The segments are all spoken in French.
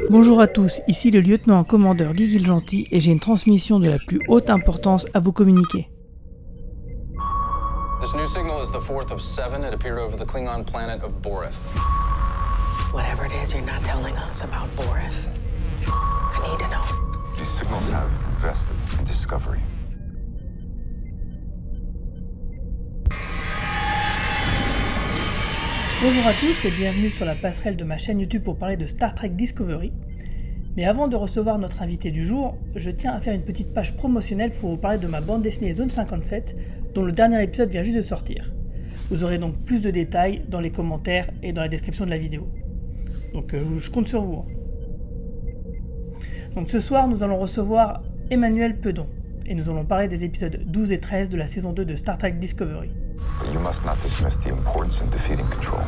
Bonjour à tous, ici le lieutenant-commandeur Guy Gentil et j'ai une transmission de la plus haute importance à vous communiquer. This new signal is the fourth of 7. It appeared over the Klingon planet of Boreth. Whatever it is you're not telling us about Boreth, I need to know. These signals have invested in Discovery. Bonjour à tous et bienvenue sur la passerelle de ma chaîne YouTube pour parler de Star Trek Discovery. Mais avant de recevoir notre invité du jour, je tiens à faire une petite page promotionnelle pour vous parler de ma bande dessinée Zone 57, dont le dernier épisode vient juste de sortir. Vous aurez donc plus de détails dans les commentaires et dans la description de la vidéo. Donc je compte sur vous. Donc ce soir, nous allons recevoir Emmanuel Pedon, et nous allons parler des épisodes 12 et 13 de la saison 2 de Star Trek Discovery. But you must not dismiss the importance in defeating Control.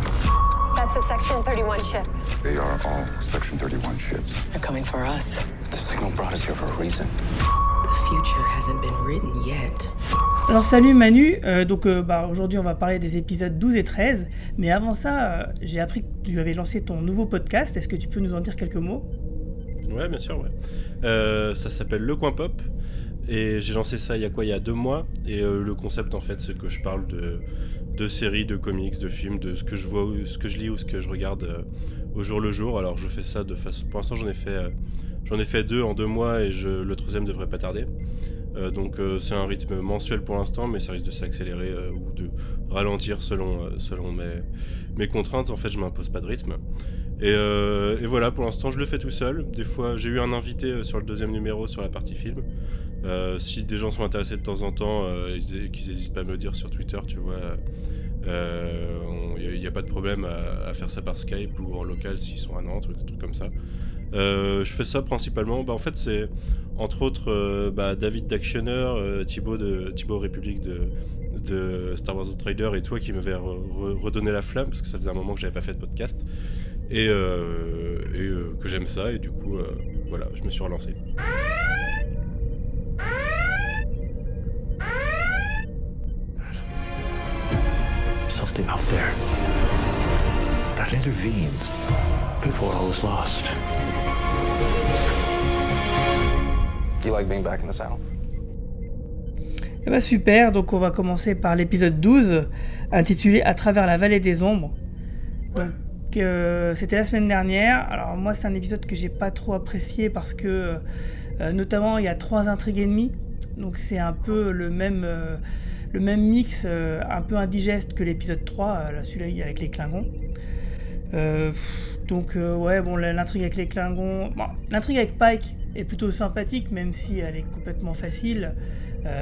That's a Section 31 ship. They are all Section 31 ships. They're coming for us. The signal brought us here for a reason. The future hasn't been written yet. Alors salut Manu, aujourd'hui on va parler des épisodes 12 et 13, mais avant ça, j'ai appris que tu avais lancé ton nouveau podcast, est-ce que tu peux nous en dire quelques mots ? Ouais, bien sûr, ouais. Ça s'appelle Le Coin Pop, et j'ai lancé ça il y a 2 mois, et le concept en fait c'est que je parle de séries, de comics, de films, de ce que je vois, ce que je lis ou ce que je regarde au jour le jour. Alors je fais ça de façon... Pour l'instant j'en ai fait 2 en 2 mois et le 3e devrait pas tarder. Donc c'est un rythme mensuel pour l'instant, mais ça risque de s'accélérer ou de ralentir selon mes contraintes. En fait, je m'impose pas de rythme. Et voilà, pour l'instant, je le fais tout seul. Des fois, j'ai eu un invité sur le 2e numéro sur la partie film. Si des gens sont intéressés de temps en temps, qu'ils n'hésitent pas à me le dire sur Twitter, tu vois. Il n'y a pas de problème à faire ça par Skype ou en local s'ils sont à Nantes ou des trucs comme ça. Je fais ça principalement, en fait c'est entre autres David d'Actionneur, Thibaut République de Star Wars Outrider et toi qui m'avais redonné la flamme parce que ça faisait un moment que j'avais pas fait de podcast et que j'aime ça et du coup voilà, je me suis relancé. Something out there that intervenes before all is lost. You like being back in the saddle? Eh ben super, donc on va commencer par l'épisode 12, intitulé À travers la vallée des ombres. Donc c'était la semaine dernière, alors moi c'est un épisode que j'ai pas trop apprécié parce que notamment il y a 3 intrigues ennemies, donc c'est un peu le même mix, un peu indigeste que l'épisode 3, celui-là avec les Klingons. L'intrigue avec les Klingons... Bon, l'intrigue avec Pike est plutôt sympathique, même si elle est complètement facile,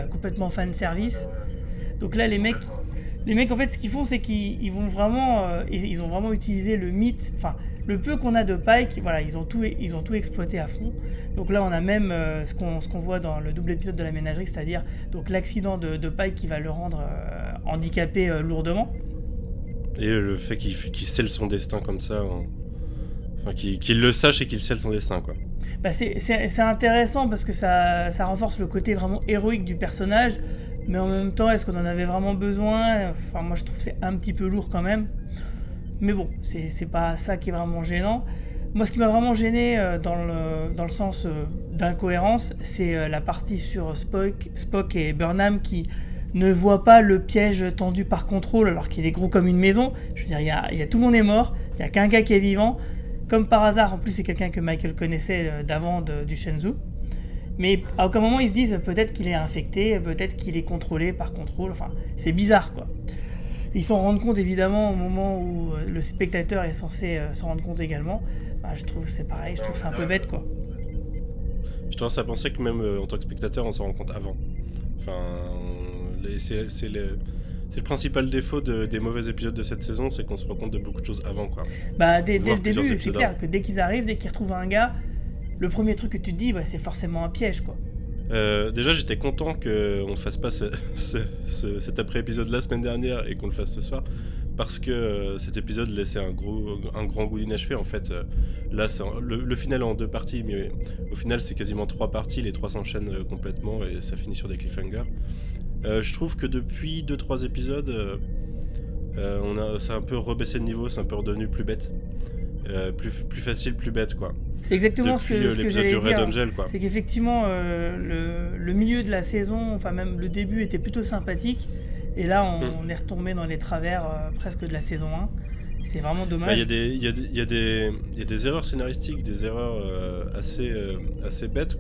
complètement fan service. Donc là, les mecs en fait, ce qu'ils font, c'est qu'ils vont vraiment... ils ont vraiment utilisé le mythe... Enfin, le peu qu'on a de Pike, voilà, ils ont tout exploité à fond. Donc là, on a même ce qu'on voit dans le double épisode de la ménagerie, c'est-à-dire donc l'accident de Pike qui va le rendre handicapé lourdement. Et le fait qu'il scelle son destin comme ça, qu'il le sache et qu'il scelle son destin, quoi. C'est intéressant parce que ça renforce le côté vraiment héroïque du personnage, mais en même temps, est-ce qu'on en avait vraiment besoin ? Enfin, moi je trouve que c'est un petit peu lourd quand même. Mais bon, c'est pas ça qui est vraiment gênant. Moi, ce qui m'a vraiment gêné dans le sens d'incohérence, c'est la partie sur Spock et Burnham qui ne voient pas le piège tendu par Control alors qu'il est gros comme une maison. Je veux dire, il y a tout le monde est mort, il n'y a qu'un gars qui est vivant. Comme par hasard, en plus, c'est quelqu'un que Michael connaissait d'avant du Shenzhou. Mais à aucun moment, ils se disent peut-être qu'il est infecté, peut-être qu'il est contrôlé par Control. Enfin, c'est bizarre, quoi. Ils s'en rendent compte évidemment au moment où le spectateur est censé s'en rendre compte également. Je trouve que c'est pareil, je trouve que c'est un peu bête, quoi. Je tendance à penser que même en tant que spectateur, on s'en rend compte avant. Enfin, c'est le principal défaut des mauvais épisodes de cette saison, c'est qu'on se rend compte de beaucoup de choses avant, quoi. Dès le début, c'est clair que dès qu'ils arrivent, dès qu'ils retrouvent un gars, le premier truc que tu te dis, c'est forcément un piège, quoi. Déjà, j'étais content qu'on fasse pas cet après-épisode la semaine dernière et qu'on le fasse ce soir, parce que cet épisode laissait un grand goût d'inachevé. En fait, là, le final est en 2 parties, mais au final, c'est quasiment 3 parties. Les 3 s'enchaînent complètement et ça finit sur des cliffhangers. Je trouve que depuis 2-3 épisodes, ça a un peu rebaissé de niveau, c'est un peu redevenu plus bête. plus facile, plus bête, quoi. C'est exactement ce que l'épisode j'allais de Red dire. Angel, quoi. C'est qu'effectivement, le milieu de la saison, enfin même le début était plutôt sympathique. Et là, on est retombé dans les travers presque de la saison 1. C'est vraiment dommage. Il y a des erreurs scénaristiques, des erreurs assez bêtes.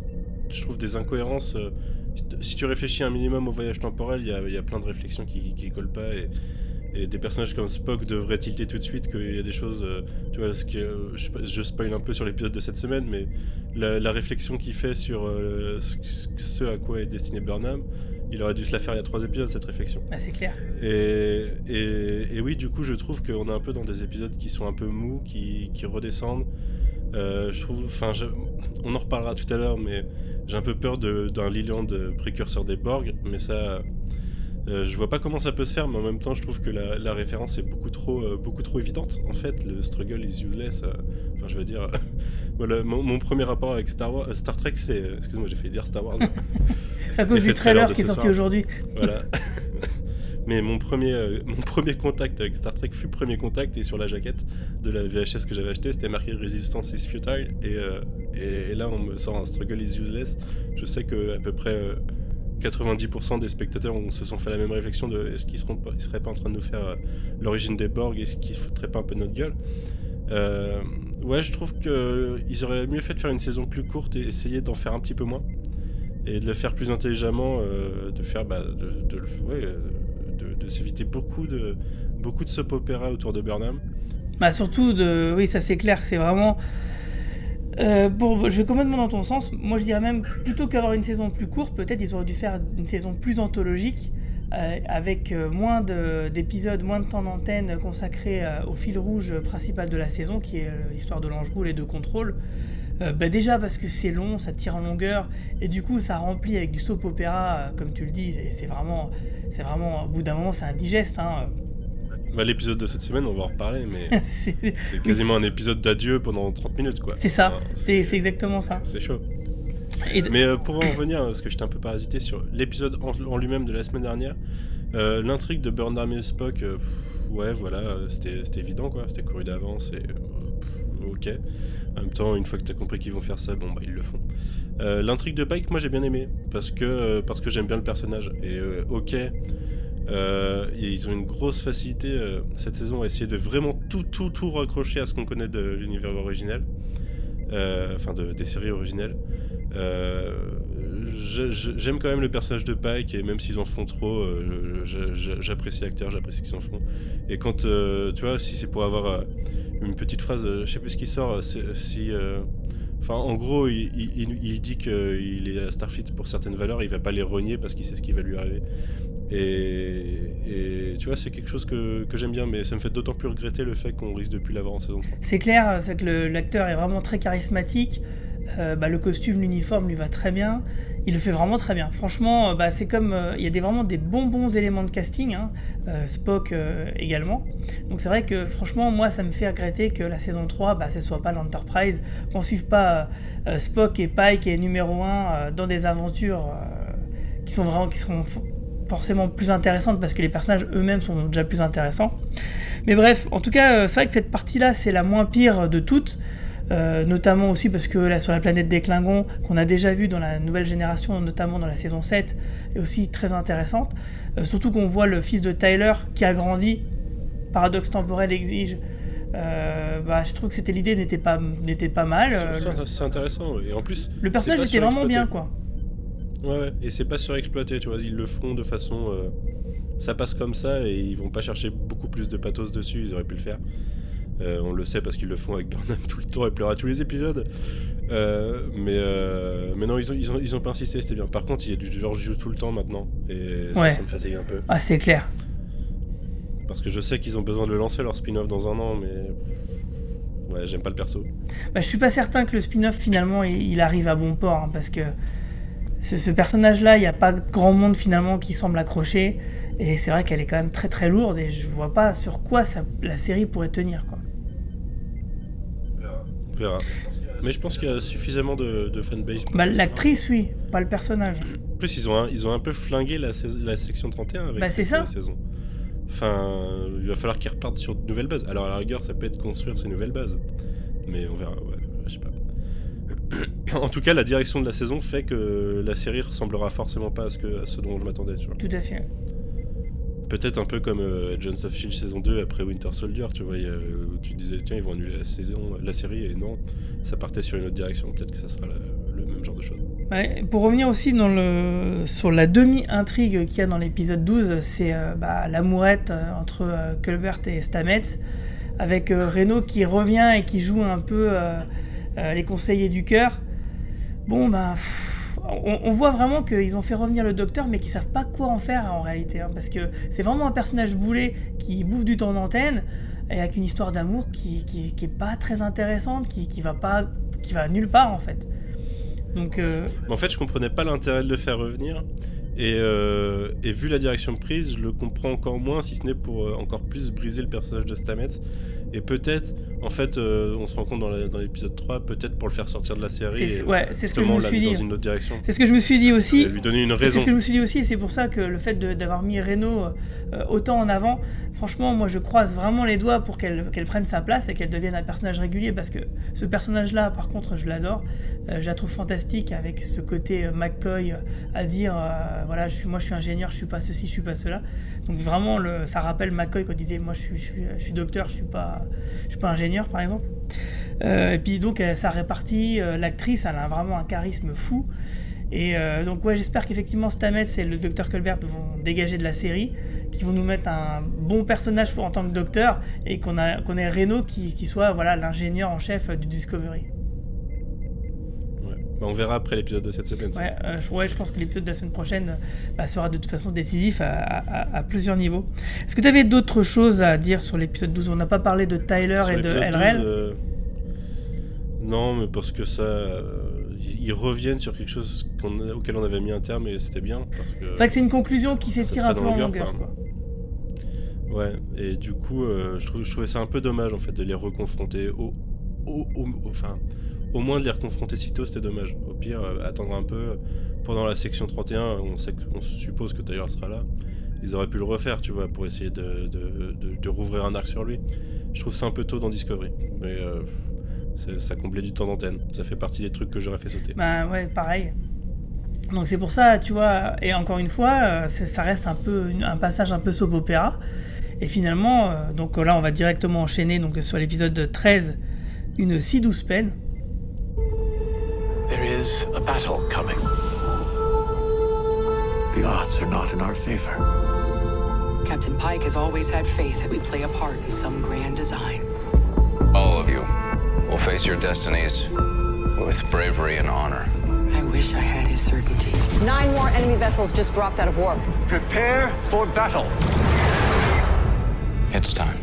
Je trouve des incohérences. Si tu réfléchis un minimum au voyage temporel, il y a plein de réflexions qui collent pas. Et des personnages comme Spock devraient tilter tout de suite qu'il y a des choses... tu vois, je spoil un peu sur l'épisode de cette semaine, mais la réflexion qu'il fait sur ce à quoi est destiné Burnham, il aurait dû se la faire il y a 3 épisodes, cette réflexion. Ah, c'est clair. Et oui, du coup, je trouve qu'on est un peu dans des épisodes qui sont un peu mous, qui redescendent. Je trouve... Enfin, on en reparlera tout à l'heure, mais j'ai un peu peur d'un Leland précurseur des Borg, mais ça... je vois pas comment ça peut se faire, mais en même temps je trouve que la référence est beaucoup trop évidente. En fait, le struggle is useless. Enfin, je veux dire, voilà, mon premier rapport avec Star Trek, c'est... Excuse-moi, j'ai failli dire Star Wars. C'est à cause du trailer qui est sorti aujourd'hui. Voilà. Mais mon premier contact avec Star Trek fut Premier Contact, et sur la jaquette de la VHS que j'avais acheté, c'était marqué Resistance is futile, et là on me sort un struggle is useless. Je sais que à peu près 90% des spectateurs se sont fait la même réflexion de est-ce qu'ils seraient pas en train de nous faire l'origine des Borg, est-ce qu'ils foutraient pas un peu de notre gueule. Ouais, je trouve qu'ils auraient mieux fait de faire une saison plus courte et essayer d'en faire un petit peu moins, et de le faire plus intelligemment, de faire de s'éviter beaucoup de soap opéra autour de Burnham. Bah surtout oui, ça c'est clair, c'est vraiment je vais complètement dans ton sens. Moi je dirais même, plutôt qu'avoir une saison plus courte, peut-être ils auraient dû faire une saison plus anthologique, avec moins d'épisodes, moins de temps d'antenne consacré au fil rouge principal de la saison, qui est l'histoire de l'Ange Roule et de Contrôle. Déjà parce que c'est long, ça tire en longueur, et du coup ça remplit avec du soap opéra, comme tu le dis, et c'est vraiment au bout d'un moment c'est indigeste, hein. Bah, l'épisode de cette semaine, on va en reparler, mais c'est quasiment un épisode d'adieu pendant 30 minutes, quoi. C'est ça, c'est exactement ça. C'est chaud. Mais pour en revenir, parce que j'étais un peu parasité sur l'épisode en lui-même de la semaine dernière, l'intrigue de Burnham et Spock, ouais, voilà, c'était évident, quoi, c'était couru d'avance, et ok. En même temps, une fois que t'as compris qu'ils vont faire ça, bon bah ils le font. L'intrigue de Pike, moi j'ai bien aimé, parce que j'aime bien le personnage, et ok. Ils ont une grosse facilité cette saison à essayer de vraiment tout raccrocher à ce qu'on connaît de l'univers originel, enfin des séries originelles. J'aime quand même le personnage de Pike, et même s'ils en font trop, j'apprécie l'acteur, j'apprécie qu'ils en font. Et quand tu vois, si c'est pour avoir une petite phrase, je sais plus ce qui sort, enfin, en gros, il dit qu'il est à Starfleet pour certaines valeurs, il va pas les renier parce qu'il sait ce qui va lui arriver. Et tu vois, c'est quelque chose que j'aime bien, mais ça me fait d'autant plus regretter le fait qu'on risque de plus l'avoir en saison 3. C'est clair, c'est que l'acteur est vraiment très charismatique. Le costume, l'uniforme lui va très bien. Il le fait vraiment très bien. Franchement, c'est comme... il y a vraiment des bons éléments de casting, hein. Spock également. Donc c'est vrai que franchement, moi, ça me fait regretter que la saison 3, ce soit pas l'Enterprise, qu'on suive pas Spock et Pike et numéro 1 dans des aventures qui seront forcément plus intéressantes, parce que les personnages eux-mêmes sont déjà plus intéressants. Mais bref, en tout cas, c'est vrai que cette partie-là, c'est la moins pire de toutes. Notamment aussi parce que là, sur la planète des Klingons, qu'on a déjà vu dans la nouvelle génération, notamment dans la saison 7, est aussi très intéressante. Surtout qu'on voit le fils de Tyler qui a grandi. Paradoxe temporel exige. Je trouve que l'idée n'était pas mal. C'est intéressant, et en plus... Le personnage était vraiment bien, quoi. Ouais, et c'est pas surexploité, tu vois, ils le font de façon... ça passe comme ça, et ils vont pas chercher beaucoup plus de pathos dessus, ils auraient pu le faire. On le sait parce qu'ils le font avec Burnham tout le temps, et pleure à tous les épisodes. Mais non, ils ont pas insisté, c'était bien. Par contre, il y a du George Hughes tout le temps maintenant, et ça me fatigue un peu. Ah, c'est clair. Parce que je sais qu'ils ont besoin de le lancer, leur spin-off, dans un an, mais... Ouais, j'aime pas le perso. Je suis pas certain que le spin-off, finalement, il arrive à bon port, hein, parce que ce personnage-là, il n'y a pas grand monde, finalement, qui semble accrocher, et c'est vrai qu'elle est quand même très très lourde, et je vois pas sur quoi la série pourrait tenir, quoi. On verra. Mais je pense qu'il y a suffisamment de fanbase. L'actrice, oui, pas le personnage. En plus, ils ont un peu flingué la section 31 avec cette saison. Enfin, il va falloir qu'ils repartent sur de nouvelles bases. Alors à la rigueur, ça peut être construire ces nouvelles bases. Mais on verra, ouais, je sais pas. En tout cas, la direction de la saison fait que la série ressemblera forcément pas à ce dont je m'attendais, tu vois. Tout à fait. Peut-être un peu comme Agents of S.H.I.E.L.D. saison 2 après Winter Soldier, tu vois, où tu disais tiens ils vont annuler la série, et non, ça partait sur une autre direction. Peut-être que ça sera le même genre de choses. Ouais, pour revenir aussi sur la demi-intrigue qu'il y a dans l'épisode 12, c'est l'amourette entre Culbert et Stamets, avec Reno qui revient et qui joue un peu les conseillers du cœur. Bon on voit vraiment qu'ils ont fait revenir le docteur, mais qu'ils savent pas quoi en faire en réalité, hein, parce que c'est vraiment un personnage boulet qui bouffe du temps d'antenne, et avec une histoire d'amour qui est pas très intéressante, qui va nulle part en fait. Donc en fait, je comprenais pas l'intérêt de le faire revenir, et vu la direction prise, je le comprends encore moins, si ce n'est pour encore plus briser le personnage de Stamets. Et peut-être, en fait, on se rend compte dans l'épisode 3, peut-être pour le faire sortir de la série, c'est ce que je me suis dit. Dans une autre direction. C'est ce que je me suis dit aussi. Lui donner une raison. C'est ce que je me suis dit aussi, et c'est pour ça que le fait d'avoir mis Reno autant en avant, franchement, moi je croise vraiment les doigts pour qu'elle prenne sa place et qu'elle devienne un personnage régulier, parce que ce personnage-là, par contre, je l'adore. Je la trouve fantastique, avec ce côté McCoy à dire voilà, moi je suis ingénieur, je suis pas ceci, je suis pas cela. Donc vraiment, ça rappelle McCoy quand il disait moi je suis docteur, je suis pas ingénieur par exemple. Et puis donc ça répartit, l'actrice elle a vraiment un charisme fou, et donc ouais, j'espère qu'effectivement Stamets et le docteur Culbert vont dégager de la série, qu'ils vont nous mettre un bon personnage en tant que docteur, et qu'on ait Reno qui soit voilà l'ingénieur en chef du Discovery. On verra après l'épisode de cette semaine. Je pense que l'épisode de la semaine prochaine sera de toute façon décisif à plusieurs niveaux. Est-ce que tu avais d'autres choses à dire sur l'épisode 12 ? On n'a pas parlé de Tyler et de Elrel. Non, mais parce que ça... ils reviennent sur quelque chose auquel on avait mis un terme, et c'était bien. C'est vrai que c'est une conclusion qui s'étire un peu en longueur, quoi. Ouais, et du coup, je trouvais ça un peu dommage, en fait, de les reconfronter au moins de les reconfronter si tôt, c'était dommage. Au pire, attendre un peu. Pendant la section 31, on suppose que Tyler sera là. Ils auraient pu le refaire, tu vois, pour essayer de rouvrir un arc sur lui. Je trouve ça un peu tôt dans Discovery. Mais ça comblait du temps d'antenne. Ça fait partie des trucs que j'aurais fait sauter. Ouais, pareil. Donc c'est pour ça, tu vois, et encore une fois, ça reste un passage un peu soap opéra. Et finalement, donc là, on va directement enchaîner donc, sur l'épisode 13, une si douce peine. There is a battle coming. The odds are not in our favor. Captain Pike has always had faith that we play a part in some grand design. All of you will face your destinies with bravery and honor. I wish I had his certainty. 9 more enemy vessels just dropped out of warp. Prepare for battle. It's time.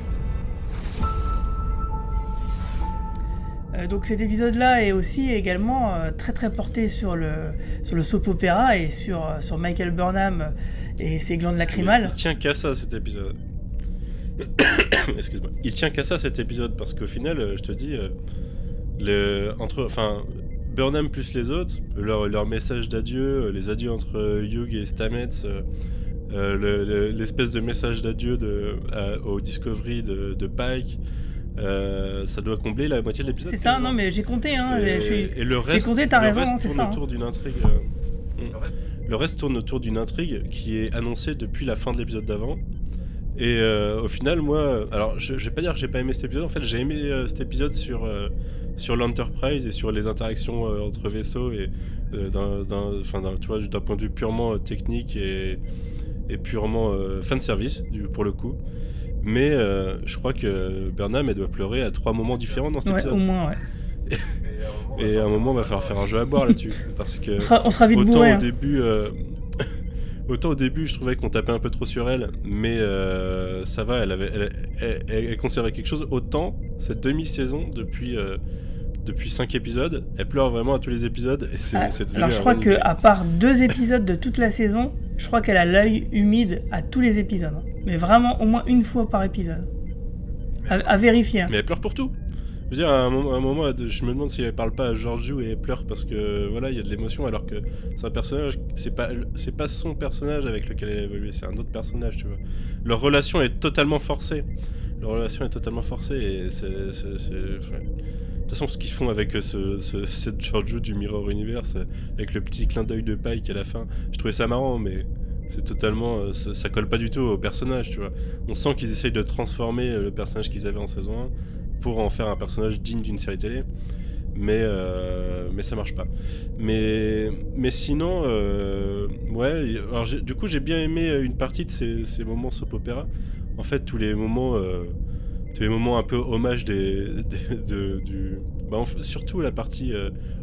Donc cet épisode-là est aussi également très très porté sur le soap opéra et sur Michael Burnham et ses glandes lacrymales. Il tient qu'à ça cet épisode. Excuse-moi. Il tient qu'à ça cet épisode, parce qu'au final, je te dis, Burnham plus les autres, leur message d'adieu, les adieux entre Hugh et Stamets, l'espèce de message d'adieu au Discovery de Pike. Ça doit combler la moitié de l'épisode. C'est ça, non mais j'ai compté, hein. Et le reste, j'ai compté, t'as raison, c'est ça. Autour d'une intrigue. Le reste tourne autour d'une intrigue qui est annoncée depuis la fin de l'épisode d'avant. Et au final, moi, alors je vais pas dire que j'ai pas aimé cet épisode. En fait, j'ai aimé cet épisode sur l'Enterprise et sur les interactions entre vaisseaux, et tu vois, d'un point de vue purement technique et purement fanservice pour le coup. Mais je crois que Burnham, elle doit pleurer à 3 moments différents dans cet épisode. Au moins, ouais. Et à un moment, il va falloir faire un jeu à boire là-dessus. Parce que on sera vite bourré. Autant au début, je trouvais qu'on tapait un peu trop sur elle, mais ça va, elle conservait quelque chose. Autant, cette demi-saison, depuis 5 épisodes, elle pleure vraiment à tous les épisodes. Et c'est devenu alors je crois qu'à part 2 épisodes de toute la saison, je crois qu'elle a l'œil humide à tous les épisodes. Mais vraiment, au moins une fois par épisode. À vérifier. Hein. Mais elle pleure pour tout. Je veux dire, à un moment, je me demande si elle parle pas à Georgiou et elle pleure parce que voilà, il y a de l'émotion, alors que c'est un personnage, c'est pas son personnage avec lequel elle a évolué, c'est un autre personnage, tu vois. Leur relation est totalement forcée. Et toute façon, ce qu'ils font avec cette Giorgio du Mirror Universe, avec le petit clin d'œil de Pike à la fin, je trouvais ça marrant, mais c'est totalement... ça colle pas du tout au personnage, tu vois. On sent qu'ils essayent de transformer le personnage qu'ils avaient en saison 1 pour en faire un personnage digne d'une série télé, mais ça marche pas. Mais sinon, ouais, alors du coup j'ai bien aimé une partie de ces moments soap opéra. En fait, tous les moments un peu hommage surtout la partie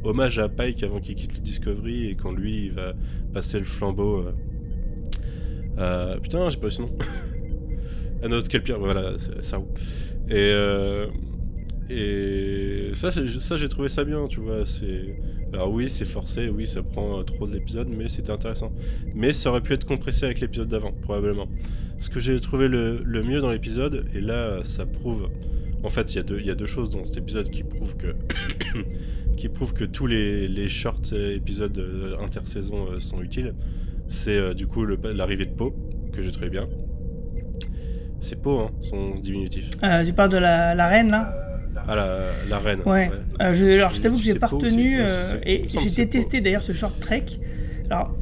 hommage à Pike avant qu'il quitte le Discovery et quand lui il va passer le flambeau. Putain, j'ai pas eu ce nom. À notre Kelpier, voilà, ça roule. Et ça j'ai trouvé ça bien, tu vois. Alors oui, c'est forcé, oui, ça prend trop de l'épisode, mais c'était intéressant. Mais ça aurait pu être compressé avec l'épisode d'avant, probablement. Ce que j'ai trouvé le mieux dans l'épisode, et là ça prouve... En fait, il y a deux choses dans cet épisode qui prouvent que tous les short épisodes intersaison sont utiles. C'est du coup l'arrivée de Poe, que j'ai trouvé bien. C'est Poe, hein, son diminutif. Tu parles de la reine, là ? Ah, la reine. Ouais. Ouais. Alors, je t'avoue que j'ai pas retenu, et semble j'ai que c'est détesté d'ailleurs ce short trek. Alors,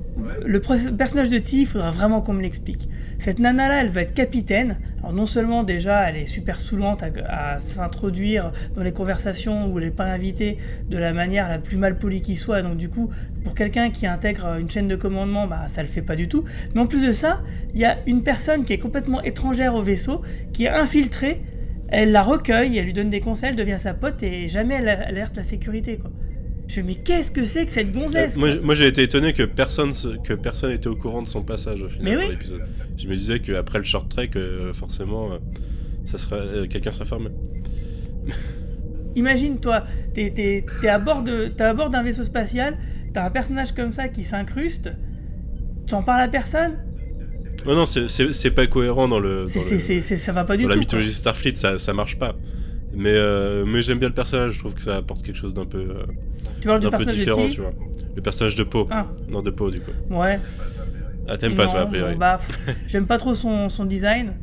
le personnage de Tilly, il faudra vraiment qu'on me l'explique. Cette nana-là, elle va être capitaine. Alors, non seulement déjà, elle est super saoulante à s'introduire dans les conversations où elle n'est pas invitée de la manière la plus mal polie qui soit. Donc, du coup, pour quelqu'un qui intègre une chaîne de commandement, bah, ça le fait pas du tout. Mais en plus de ça, il y a une personne qui est complètement étrangère au vaisseau, qui est infiltrée. Elle la recueille, elle lui donne des conseils, elle devient sa pote et jamais elle alerte la sécurité, quoi. Je me dis, mais qu'est-ce que c'est que cette gonzesse, moi j'ai été étonné que personne était au courant de son passage au final dans l'épisode. Je me disais qu'après le short trek, forcément, quelqu'un serait fermé. Imagine, toi, t'es à bord d'un vaisseau spatial, t'as un personnage comme ça qui s'incruste, t'en parles à personne. Oh non, c'est pas cohérent dans ça va pas du tout. Dans la mythologie Starfleet, ça marche pas. Mais j'aime bien le personnage, je trouve que ça apporte quelque chose d'un peu, tu parles du personnage différent, de tu vois. Le personnage de Poe. Ah. Non, de Poe, du coup. Ouais. Ah, t'aimes pas, toi, a priori. J'aime pas trop son design,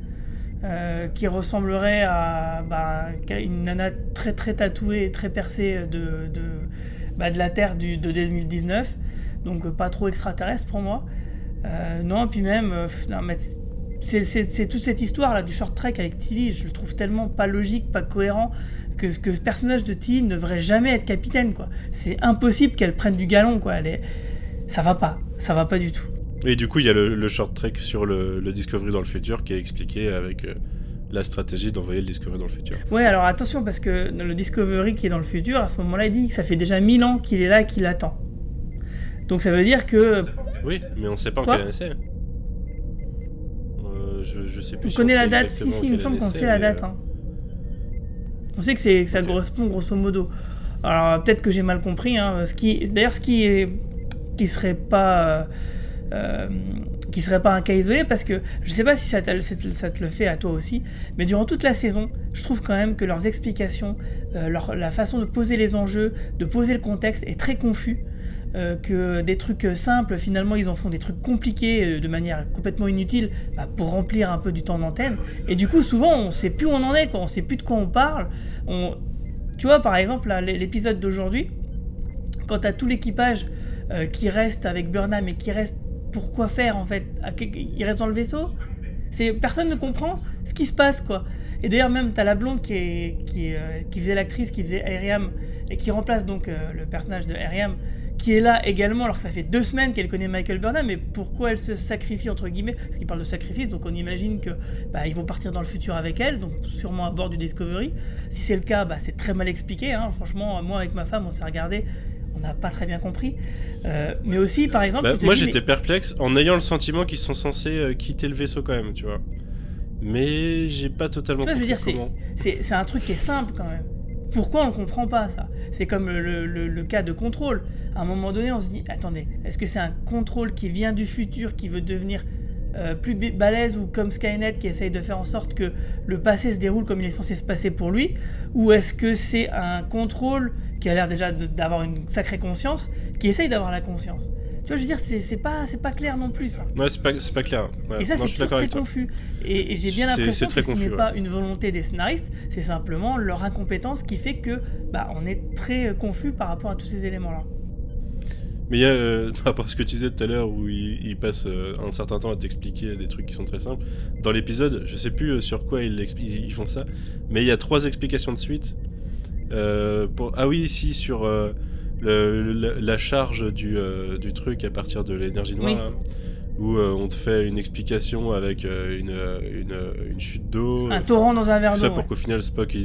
qui ressemblerait à une nana très très tatouée et très percée de la Terre de 2019. Donc pas trop extraterrestre pour moi. Non, puis même... non, mais c'est toute cette histoire là du short trek avec Tilly, je le trouve tellement pas logique, pas cohérent, que ce personnage de Tilly ne devrait jamais être capitaine, quoi. C'est impossible qu'elle prenne du galon, quoi. Ça va pas du tout. Et du coup il y a le short trek sur le Discovery dans le futur qui est expliqué avec la stratégie d'envoyer le Discovery dans le futur. Ouais, alors attention, parce que le Discovery qui est dans le futur, à ce moment-là, il dit que ça fait déjà 1000 ans qu'il est là et qu'il attend. Donc ça veut dire que... Oui, mais on sait pas en quelle année c'est. Je sais plus. On connaît la date, si, il me semble qu'on sait la date. Hein. On sait que ça correspond grosso modo. Alors peut-être que j'ai mal compris. Hein, ce qui serait pas un cas isolé, parce que je sais pas si ça te le fait à toi aussi, mais durant toute la saison, je trouve quand même que leurs explications, la façon de poser les enjeux, de poser le contexte est très confus. Que des trucs simples, finalement ils en font des trucs compliqués de manière complètement inutile, pour remplir un peu du temps d'antenne, et du coup souvent on sait plus où on en est, quoi. On sait plus de quoi on parle. Tu vois, par exemple là, l'épisode d'aujourd'hui, quand t'as tout l'équipage qui reste avec Burnham et qui reste, pourquoi faire en fait, il reste dans le vaisseau, personne ne comprend ce qui se passe, quoi. Et d'ailleurs même t'as la blonde qui faisait l'actrice qui faisait Airiam et qui remplace donc le personnage de Airiam, qui est là également, alors que ça fait 2 semaines qu'elle connaît Michael Burnham, mais pourquoi elle se sacrifie entre guillemets, parce qu'il parle de sacrifice, donc on imagine que ils vont partir dans le futur avec elle, donc sûrement à bord du Discovery. Si c'est le cas, c'est très mal expliqué, hein. Franchement, moi avec ma femme on s'est regardé, on n'a pas très bien compris. Mais aussi par exemple... moi j'étais perplexe en ayant le sentiment qu'ils sont censés quitter le vaisseau quand même, tu vois. Mais j'ai pas totalement compris comment. C'est un truc qui est simple quand même. Pourquoi on ne comprend pas ça? C'est comme le cas de Control. À un moment donné, on se dit, attendez, est-ce que c'est un Control qui vient du futur, qui veut devenir plus balèze, ou comme Skynet qui essaye de faire en sorte que le passé se déroule comme il est censé se passer pour lui? Ou est-ce que c'est un Control qui a l'air déjà d'avoir une sacrée conscience, qui essaye d'avoir la conscience? Tu vois, je veux dire, c'est pas clair non plus, ça. Ouais, c'est pas clair. Ouais. Et ça, Non, je c'est suis toujours d'accord très avec toi. confus. Et j'ai bien C'est l'impression très que ce confus, n'est ouais. pas une volonté des scénaristes, c'est simplement leur incompétence qui fait que on est très confus par rapport à tous ces éléments-là. Mais il y a, par rapport à ce que tu disais tout à l'heure, où il passe un certain temps à t'expliquer des trucs qui sont très simples, dans l'épisode, je sais plus sur quoi ils font ça, mais il y a 3 explications de suite. Ah oui, si, sur la charge du truc à partir de l'énergie noire, Oui. là, où on te fait une explication avec une chute d'eau. Un torrent dans un verre Tout ça d'eau. pour Ouais. qu'au final Spock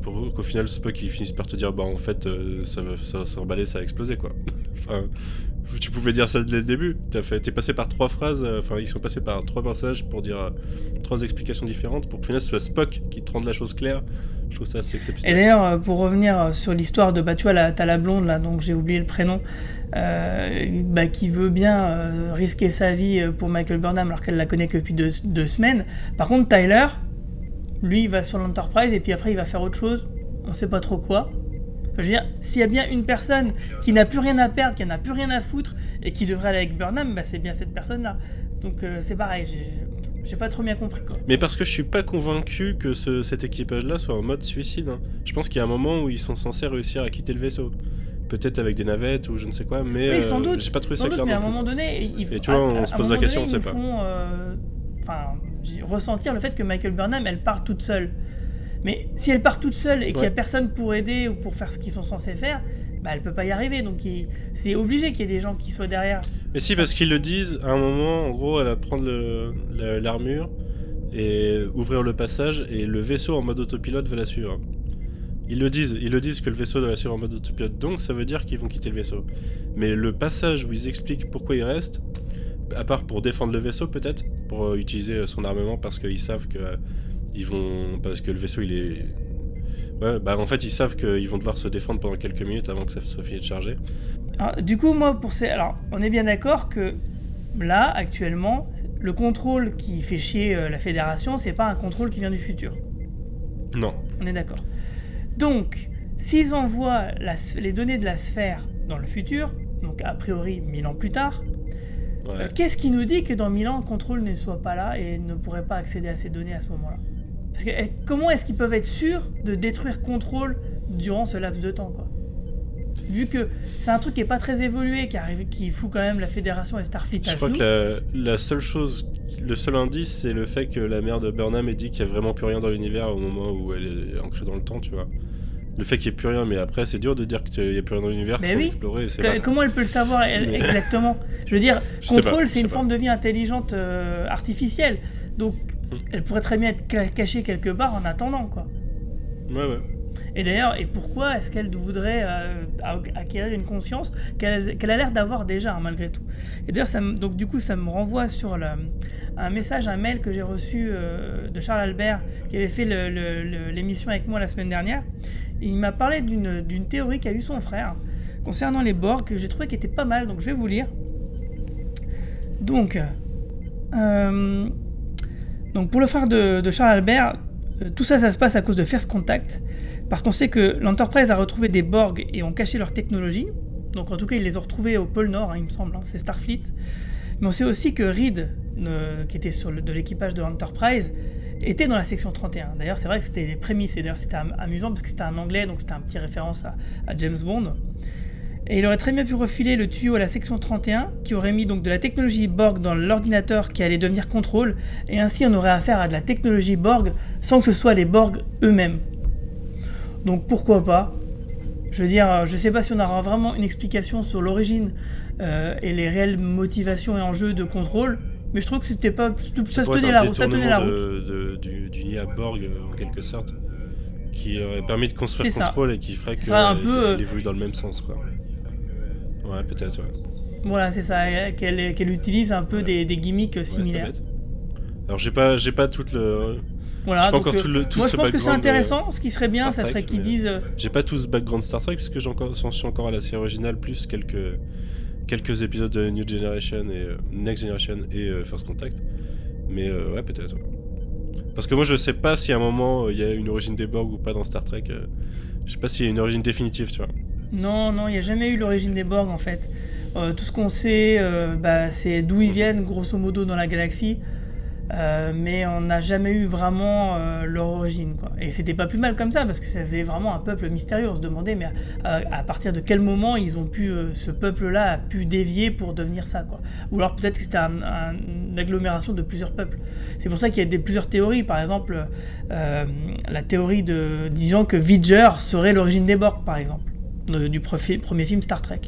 pour qu'au final Spock il finisse par te dire en fait ça va s'emballer, ça va exploser quoi. Enfin, tu pouvais dire ça dès le début. T'es passé par 3 phrases, ils sont passés par 3 passages pour dire 3 explications différentes pour qu'au final ce soit Spock qui te rende la chose claire. Je trouve ça assez Et exceptionnel. d'ailleurs, pour revenir sur l'histoire de, tu vois, t'as la blonde là, donc j'ai oublié le prénom, qui veut bien risquer sa vie pour Michael Burnham alors qu'elle la connaît que depuis 2 semaines. Par contre, Tyler, lui, il va sur l'Enterprise et puis après il va faire autre chose, on sait pas trop quoi. Enfin, je veux dire, s'il y a bien une personne qui n'a plus rien à perdre, qui n'a plus rien à foutre et qui devrait aller avec Burnham, c'est bien cette personne-là. Donc c'est pareil, j'ai pas trop bien compris quoi. Mais parce que je suis pas convaincu que cet équipage-là soit en mode suicide. Hein. Je pense qu'il y a un moment où ils sont censés réussir à quitter le vaisseau. Peut-être avec des navettes ou je ne sais quoi, mais Oui, sans doute. j'ai pas trouvé Sans ça doute, clair mais à un non plus. moment donné, Et tu vois, on se pose la question, on sait ils pas. font ressentir le fait que Michael Burnham, elle part toute seule. Mais si elle part toute seule et qu'il y a Ouais. personne pour aider ou pour faire ce qu'ils sont censés faire, elle peut pas y arriver. Donc c'est obligé qu'il y ait des gens qui soient derrière. Mais si, parce qu'ils le disent, à un moment, en gros, elle va prendre l'armure et ouvrir le passage, et le vaisseau en mode autopilote va la suivre. Ils le disent que le vaisseau doit la suivre en mode autopilote, donc ça veut dire qu'ils vont quitter le vaisseau. Mais le passage où ils expliquent pourquoi ils restent, à part pour défendre le vaisseau peut-être, pour utiliser son armement parce qu'ils savent que parce que le vaisseau il est... Ouais, en fait ils savent qu'ils vont devoir se défendre pendant quelques minutes avant que ça soit fini de charger. Alors, du coup, moi, alors, on est bien d'accord que là, actuellement, le contrôle qui fait chier la Fédération, c'est pas un contrôle qui vient du futur. Non. On est d'accord. Donc, s'ils envoient les données de la sphère dans le futur, donc a priori 1000 ans plus tard, Ouais. qu'est-ce qui nous dit que dans 1000 ans, Control ne soit pas là et ne pourrait pas accéder à ces données à ce moment-là? Parce que comment est-ce qu'ils peuvent être sûrs de détruire Control durant ce laps de temps, quoi? Vu que c'est un truc qui est pas très évolué, qui fout quand même la Fédération et Starfleet à Je crois genoux. que la seule chose, le seul indice, c'est le fait que la mère de Burnham ait dit qu'il n'y a vraiment plus rien dans l'univers au moment où elle est ancrée dans le temps, tu vois. Le fait qu'il n'y ait plus rien, mais après, c'est dur de dire qu'il n'y a plus rien dans l'univers Mais sans oui. explorer. C'est vaste. Comment elle peut le savoir Mais- exactement? Je veux dire, Je sais pas, Control, je c'est une sais forme de vie intelligente artificielle. Donc, elle pourrait très bien être cachée quelque part en attendant, quoi. Ouais. Et d'ailleurs, pourquoi est-ce qu'elle voudrait acquérir une conscience qu'elle a l'air d'avoir déjà, hein, malgré tout? Et d'ailleurs, donc du coup, ça me renvoie sur un message, un mail que j'ai reçu de Charles Albert, qui avait fait l'émission avec moi la semaine dernière. Et il m'a parlé d'une théorie qu'a eu son frère concernant les Borg, que j'ai trouvé qui était pas mal, donc je vais vous lire. Donc pour le frère de Charles Albert, tout ça se passe à cause de First Contact, parce qu'on sait que l'Enterprise a retrouvé des Borg et ont caché leur technologie. Donc en tout cas, ils les ont retrouvés au pôle Nord, hein, il me semble, hein, c'est Starfleet. Mais on sait aussi que Reed, qui était de l'équipage de l'Enterprise, était dans la section 31. D'ailleurs, c'est vrai que c'était les prémices, et d'ailleurs c'était amusant parce que c'était un anglais, donc c'était un petit référence à James Bond. Et il aurait très bien pu refiler le tuyau à la section 31, qui aurait mis donc de la technologie Borg dans l'ordinateur qui allait devenir Control, et ainsi on aurait affaire à de la technologie Borg sans que ce soit les Borg eux-mêmes. Donc pourquoi pas? Je veux dire, je sais pas si on aura vraiment une explication sur l'origine et les réelles motivations et enjeux de Control, mais je trouve que c'était pas, ça se tenait la route, ça tenait la route. Du Nia Borg, en quelque sorte, qui aurait permis de construire C'est ça. Control et qui ferait que serait un peu, il évolue dans le même sens, quoi. Ouais, peut-être, ouais. Voilà, c'est ça, qu'elle utilise un peu des gimmicks Ouais, similaires. c'est pas bête. Alors j'ai pas toute le... Voilà, J'ai pas donc, encore tout moi ce je pense que c'est background, intéressant, ce qui serait bien, Star ça serait Trek, qu'ils mais- disent... J'ai pas tout ce background Star Trek puisque j'en suis encore à la série originale plus quelques épisodes de New Generation et Next Generation et First Contact. Mais ouais, peut-être. Ouais. Parce que moi je sais pas si à un moment il y a une origine des Borg ou pas dans Star Trek. Je sais pas s'il y a une origine définitive, tu vois. Non, il n'y a jamais eu l'origine des Borg en fait. Tout ce qu'on sait, c'est d'où ils viennent, grosso modo, dans la galaxie. Mais on n'a jamais eu vraiment leur origine, quoi. Et c'était pas plus mal comme ça, parce que ça faisait vraiment un peuple mystérieux. On se demandait, mais à partir de quel moment ce peuple-là a pu dévier pour devenir ça, quoi. Ou alors peut-être que c'était une agglomération de plusieurs peuples. C'est pour ça qu'il y a plusieurs théories. Par exemple, la théorie disant que Vidger serait l'origine des Borg, par exemple, du premier film Star Trek.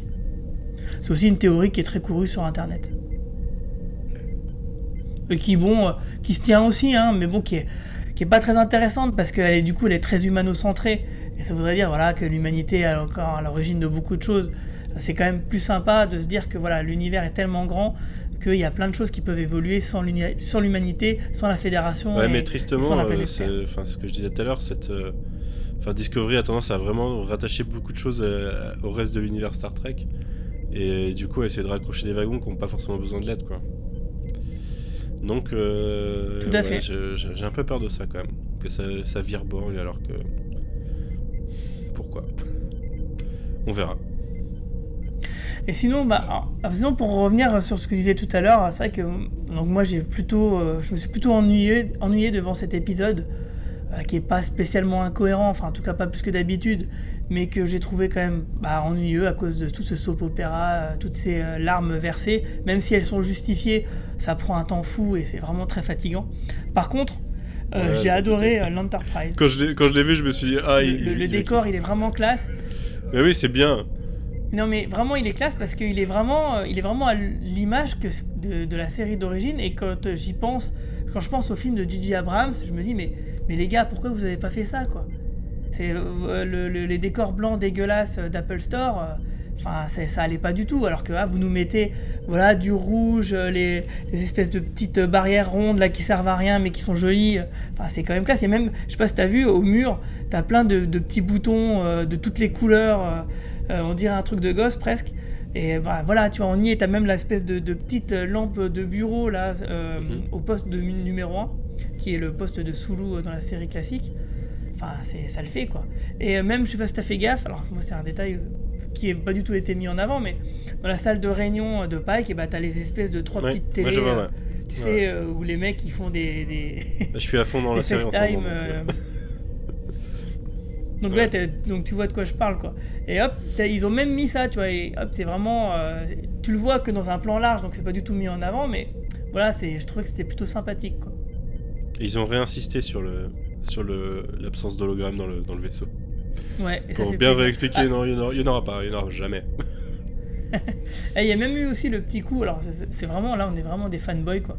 C'est aussi une théorie qui est très courue sur Internet. Et qui se tient aussi, hein, mais bon, qui est pas très intéressante parce qu'elle est très humano-centrée. Et ça voudrait dire que l'humanité est encore à l'origine de beaucoup de choses. C'est quand même plus sympa de se dire que l'univers est tellement grand qu'il y a plein de choses qui peuvent évoluer sans l'humanité, sans la Fédération. Ouais, mais tristement, sans la planète ce que je disais tout à l'heure, Discovery a tendance à vraiment rattacher beaucoup de choses au reste de l'univers Star Trek. Et du coup, essayer de raccrocher des wagons qui n'ont pas forcément besoin de l'aide, quoi. Donc, tout à fait. J'ai un peu peur de ça quand même, que ça vire Borg alors que... Pourquoi ? On verra. Et sinon, pour revenir sur ce que je disais tout à l'heure, c'est vrai que donc moi je me suis plutôt ennuyé devant cet épisode qui est pas spécialement incohérent, enfin en tout cas pas plus que d'habitude, mais que j'ai trouvé quand même ennuyeux à cause de tout ce soap opéra, toutes ces larmes versées, même si elles sont justifiées, ça prend un temps fou et c'est vraiment très fatigant. Par contre, j'ai adoré l'Enterprise. Quand je l'ai vu, je me suis dit le décor il est vraiment classe. Mais oui, c'est bien. Non mais vraiment il est classe parce qu'il est vraiment à l'image de la série d'origine, et quand je pense au film de J.J. Abrams, je me dis mais les gars, pourquoi vous avez pas fait ça, quoi ? C'est les décors blancs dégueulasses d'Apple Store, ça allait pas du tout, alors que vous nous mettez du rouge, les espèces de petites barrières rondes là qui servent à rien mais qui sont jolies, c'est quand même classe. Et même, je sais pas si t'as vu, au mur t'as plein de petits boutons de toutes les couleurs, on dirait un truc de gosse presque. Et tu vois, on y est, t'as même l'espèce de petite lampe de bureau là au poste numéro 1, qui est le poste de Sulu dans la série classique. Ça le fait, quoi. Et même, je sais pas si t'as fait gaffe, alors moi c'est un détail qui n'a pas du tout été mis en avant, mais dans la salle de réunion de Pike, t'as les espèces de 3 petites télés, tu sais, où les mecs ils font des je suis à fond dans la série FaceTime. Donc donc tu vois de quoi je parle, quoi. Et hop, ils ont même mis ça, tu vois, et hop, c'est vraiment... tu le vois que dans un plan large, donc c'est pas du tout mis en avant, mais je trouvais que c'était plutôt sympathique, quoi. Ils ont réinsisté sur l'absence d'hologramme dans le vaisseau. Ouais, et ça pour fait bien plaisir. réexpliquer, non, il n'y en aura pas, il n'y en aura jamais. Il y a même eu aussi le petit coup, alors c'est vraiment, là on est vraiment des fanboys, quoi.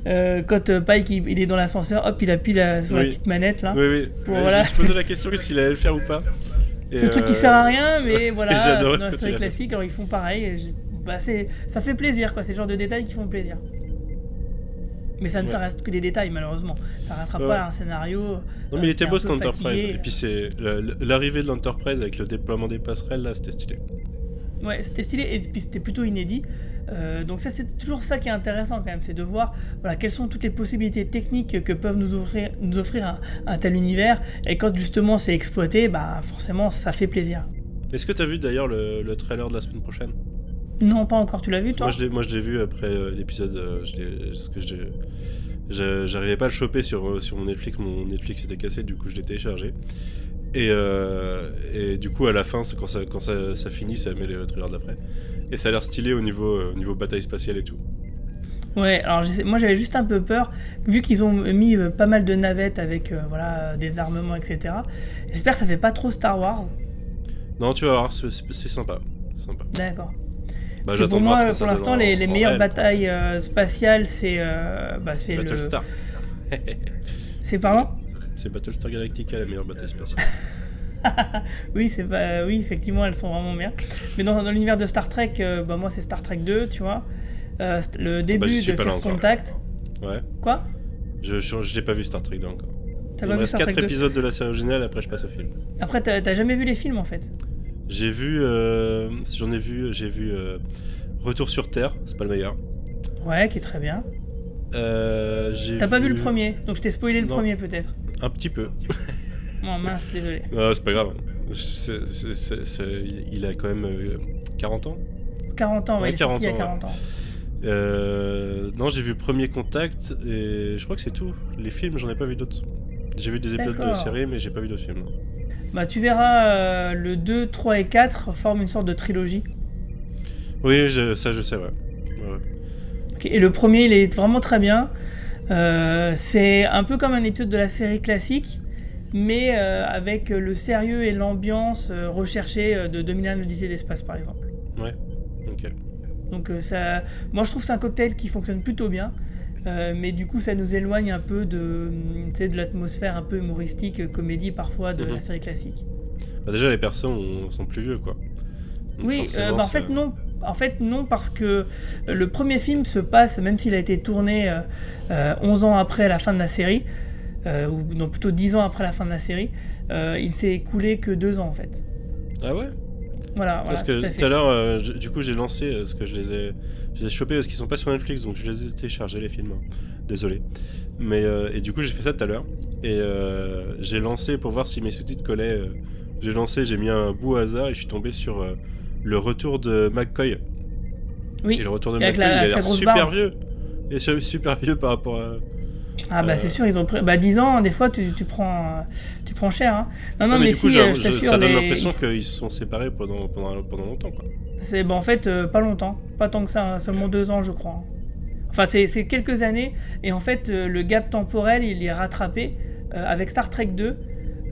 Quand Pike il est dans l'ascenseur, hop, il appuie sur la petite manette là. Oui. Je me suis posé la question s'il allait le faire ou pas. Et le truc qui sert à rien, mais voilà, c'est dans la quand série classique, alors ils font pareil. Ça fait plaisir, quoi, c'est le genre de détails qui font plaisir. Mais ça reste que des détails, malheureusement. Ça ne rattrape pas un scénario. Non, mais il était beau cet Enterprise. Fatigué. Et puis c'est l'arrivée de l'Enterprise avec le déploiement des passerelles, là, c'était stylé. Ouais, c'était stylé, et puis c'était plutôt inédit. Donc ça, c'est toujours ça qui est intéressant quand même, c'est de voir quelles sont toutes les possibilités techniques que peuvent nous offrir un tel univers. Et quand justement c'est exploité, forcément ça fait plaisir. Est-ce que tu as vu d'ailleurs le trailer de la semaine prochaine ? Non, pas encore. Tu l'as vu, toi ? Moi, je l'ai vu après l'épisode. J'arrivais pas à le choper sur mon Netflix. Mon Netflix était cassé, du coup, je l'ai téléchargé. Et du coup, à la fin, quand ça finit, ça met le trailer d'après. Et ça a l'air stylé au niveau bataille spatiale et tout. Ouais, alors moi j'avais juste un peu peur, vu qu'ils ont mis pas mal de navettes avec des armements, etc. J'espère que ça fait pas trop Star Wars. Non, tu vas voir, c'est sympa. D'accord. J'attends pour moi, voir ce que pour ça l'instant, donne les meilleures réel, batailles spatiales, c'est Battlestar. C'est pardon ? C'est Battlestar Galactica, la meilleure bataille spatiale. Oui, oui, effectivement, elles sont vraiment bien. Mais dans l'univers de Star Trek, moi c'est Star Trek 2, tu vois. Le début de First Contact. Ouais. Quoi ? Je n'ai pas vu Star Trek 2 encore. T'as Il pas me vu reste Star 4 Trek 2 épisodes de la série originale, après je passe au film. Après, t'as jamais vu les films en fait ? J'ai vu Retour sur Terre, c'est pas le meilleur. Ouais, qui est très bien. T'as pas vu le premier, donc je t'ai spoilé le premier peut-être. Un petit peu. Oh mince, désolé. Non, c'est pas grave. Il a quand même 40 ans. 40 ans, ouais, il est sorti il y a 40 40 ans. Non, j'ai vu Premier Contact et je crois que c'est tout. Les films, j'en ai pas vu d'autres. J'ai vu des épisodes de la série, mais j'ai pas vu d'autres films. Bah, tu verras, le 2, 3 et 4 forment une sorte de trilogie. Oui, ça je sais, ouais. Okay, et le premier, il est vraiment très bien. C'est un peu comme un épisode de la série classique, mais avec le sérieux et l'ambiance recherchée de 2001 l'Odyssée de l'espace, par exemple. Ouais, ok. Donc ça, moi je trouve que c'est un cocktail qui fonctionne plutôt bien, mais du coup ça nous éloigne un peu de l'atmosphère un peu humoristique, comédie parfois de la série classique. Bah déjà les persos sont plus vieux, quoi. Donc oui, en fait non, parce que le premier film se passe, même s'il a été tourné 11 ans après la fin de la série, ou non plutôt 10 ans après la fin de la série, il ne s'est écoulé que 2 ans en fait. Ah ouais? Voilà, parce que tout à l'heure, du coup j'ai lancé, parce que je les ai chopés parce qu'ils sont pas sur Netflix, donc je les ai téléchargés les films, désolé. Mais et du coup j'ai fait ça tout à l'heure, et j'ai lancé pour voir si mes sous-titres collaient, j'ai mis un bout au hasard et je suis tombé sur le retour de McCoy. Oui, et le retour de McCoy, il a l'air super vieux. Et super vieux par rapport à... Ah bah c'est sûr, ils ont pris 10 ans, des fois tu prends cher. Hein. Non mais du coup, si, je t'assure, ça donne l'impression qu'ils se sont séparés pendant longtemps, quoi. C'est en fait pas longtemps, pas tant que ça, hein, seulement 2 ans je crois. Enfin c'est quelques années, et en fait le gap temporel il est rattrapé avec Star Trek 2.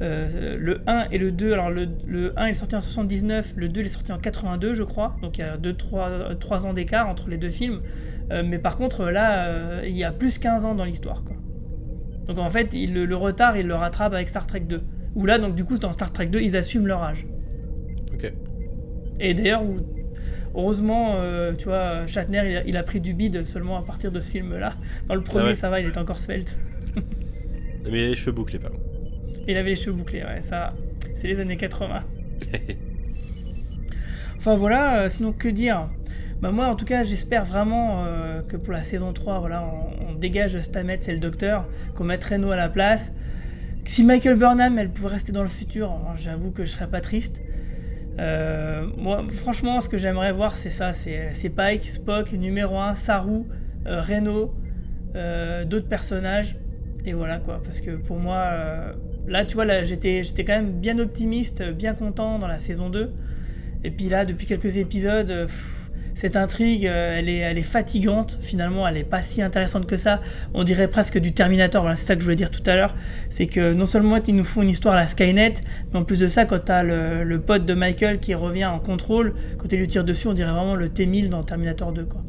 Le 1 et le 2, alors le 1 il est sorti en 79, le 2 il est sorti en 82 je crois, donc il y a 3 ans d'écart entre les deux films, mais par contre là il y a plus 15 ans dans l'histoire, quoi. Donc en fait le retard il le rattrape avec Star Trek 2, où là donc du coup dans Star Trek 2 ils assument leur âge. Ok. Et d'ailleurs heureusement tu vois Shatner il a pris du bide seulement à partir de ce film là, dans le premier ça va, il était encore svelte. Mais il a les cheveux bouclés pardon. Il avait les cheveux bouclés, ouais, ça, c'est les années 80. Enfin voilà, sinon que dire ? Bah moi en tout cas j'espère vraiment que pour la saison 3, voilà, on dégage Stamets et le docteur, qu'on mette Reno à la place. Si Michael Burnham elle pouvait rester dans le futur, j'avoue que je serais pas triste. Moi franchement ce que j'aimerais voir c'est ça, c'est Pike, Spock, numéro 1, Saru, Reno, d'autres personnages. Et voilà quoi, parce que pour moi, là tu vois, là, j'étais quand même bien optimiste, bien content dans la saison 2. Et puis là, depuis quelques épisodes, cette intrigue, elle est fatigante, finalement, elle est pas si intéressante que ça. On dirait presque du Terminator, voilà, c'est ça que je voulais dire tout à l'heure. C'est que non seulement ils nous font une histoire à la Skynet, mais en plus de ça, quand t'as le pote de Michael qui revient en contrôle, quand il lui tire dessus, on dirait vraiment le T-1000 dans Terminator 2, quoi.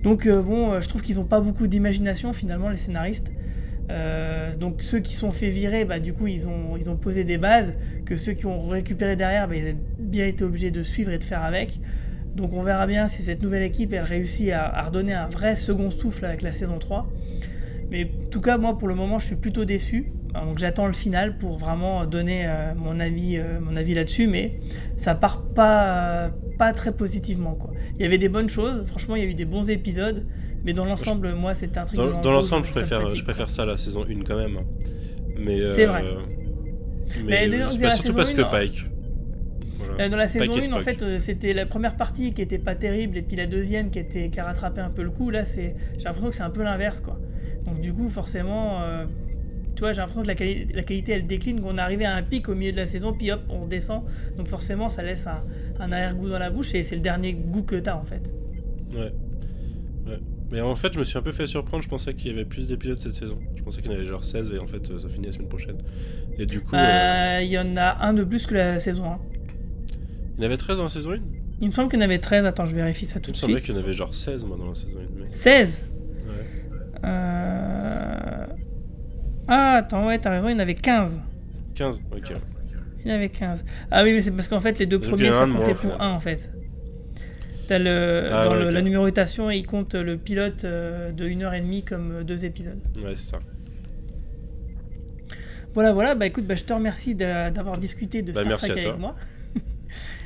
Donc je trouve qu'ils ont pas beaucoup d'imagination finalement les scénaristes. Donc ceux qui sont fait virer, bah, du coup ils ont posé des bases que ceux qui ont récupéré derrière, bah, ils ont bien été obligés de suivre et de faire avec. Donc on verra bien si cette nouvelle équipe elle réussit à redonner un vrai second souffle avec la saison 3. Mais en tout cas moi pour le moment je suis plutôt déçu. Donc j'attends le final pour vraiment donner mon avis là-dessus, mais ça part pas très positivement, quoi. Il y avait des bonnes choses, franchement il y a eu des bons épisodes, mais dans l'ensemble moi c'était un truc dans l'ensemble je préfère ça la saison 1 quand même. Mais c'est vrai. Mais surtout parce que Pike. Voilà. Dans la saison 1 en Spock. fait c'était la première partie qui était pas terrible et puis la deuxième qui a rattrapé un peu le coup. Là j'ai l'impression que c'est un peu l'inverse, quoi. Donc du coup forcément tu vois, j'ai l'impression que la qualité elle décline, qu'on est arrivé à un pic au milieu de la saison, puis hop, on descend. Donc forcément, ça laisse un arrière-goût dans la bouche et c'est le dernier goût que t'as en fait. Ouais. Mais en fait, je me suis un peu fait surprendre. Je pensais qu'il y avait plus d'épisodes cette saison. Je pensais qu'il y en avait genre 16 et en fait, ça finit la semaine prochaine. Et du coup. Il y en a un de plus que la saison 1. Il y en avait 13 dans la saison 1 ? Il me semble qu'il y en avait 13. Attends, je vérifie ça tout de suite. Il me semblait qu'il y en avait genre 16 moi dans la saison 1. Mais... 16 ? Ouais. Ah, attends, ouais, t'as raison, il y en avait 15. 15, ok. Il y en avait 15. Ah oui, mais c'est parce qu'en fait, les deux premiers, ça comptait pour 1, en fait. T'as la numérotation, et il compte le pilote de 1h30 comme 2 épisodes. Ouais, c'est ça. Voilà, bah écoute, je te remercie d'avoir discuté de Star Trek avec moi.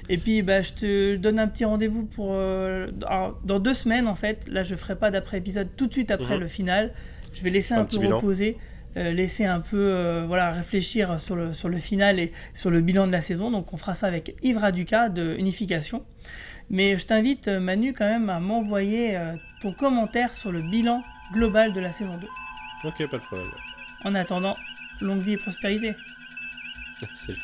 Et puis, je te donne un petit rendez-vous pour... alors, dans 2 semaines, en fait, là, je ferai pas d'après-épisode tout de suite après le final. Je vais laisser un peu reposer. laisser un peu réfléchir sur le final et sur le bilan de la saison. Donc on fera ça avec Yves Raduca de Unification. Mais je t'invite Manu quand même à m'envoyer ton commentaire sur le bilan global de la saison 2. Ok, pas de problème. En attendant, longue vie et prospérité. Salut.